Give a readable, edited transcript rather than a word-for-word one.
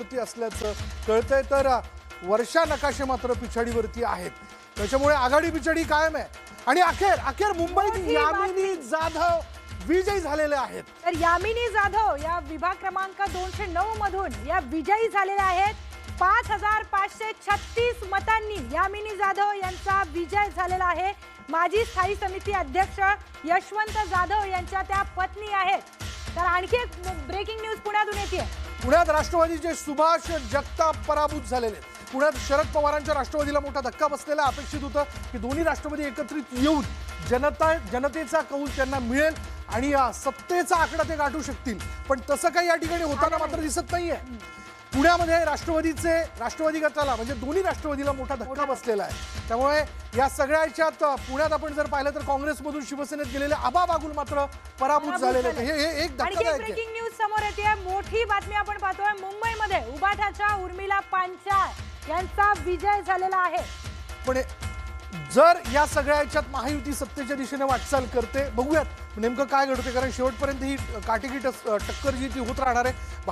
पिछाडीवरती असल्याचं कळतंय, तर वर्षा नकाशे मात्र पिछाडीवरती आहेत. त्याच्यामुळे आघाडी पिछाडी कायम आहे आणि अखेर अखेर मुंबईत यामिनी जाधव विजयी झालेले आहेत. तर यामिनी जाधव या विभाग क्रमांक 209 मधून या विजयी झालेल्या आहेत. 5536 मतांनी यामिनी जाधव यांचा विजय झालेला आहे. माजी स्थायी समिती अध्यक्ष यशवंत जाधव यांच्या त्या पत्नी आहेत. तर आणखी एक ब्रेकिंग न्यूज पुण्यातून येते. पुण्यात राष्ट्रवादीचे सुभाष जगताप पराभूत झालेले. पुण्यात शरद पवारांच्या राष्ट्रवादीला मोठा धक्का बसलेला. अपेक्षित होतं की दोन्ही राष्ट्रवादी एकत्रित येऊन जनतेचा कौल त्यांना मिळेल आणि सत्तेचा आकडा ते गाठू शकतील, पण तसं काही या ठिकाणी होताना मात्र दिसत नाहीये. पुण्यामध्ये राष्ट्रवादी गटाला म्हणजे दोन्ही राष्ट्रवादीला मोठा धक्का बसलेला आहे. त्यामुळे या सगळ्याच्यात पुण्यात आपण जर पाहिलं तर काँग्रेसमधून शिवसेनेत गेलेले आबा बागुल मात्र पराभूत झालेले. हे एक धक्कादायक आहे. ब्रेकिंग न्यूज समोर येते. मोठी बातमी आपण पाहतोय. मुंबईमध्ये उबाठाच्या उर्मिला पांचाळ यांचा विजय झालेला आहे. पण जर या सगळ्याच्यात महायुती सत्तेच्या दिशेने वाटचाल करते, बघूयात नेमकं काय घडते, कारण शेवटपर्यंत ही काटेकी टक्कर जी ती होत राहणार आहे.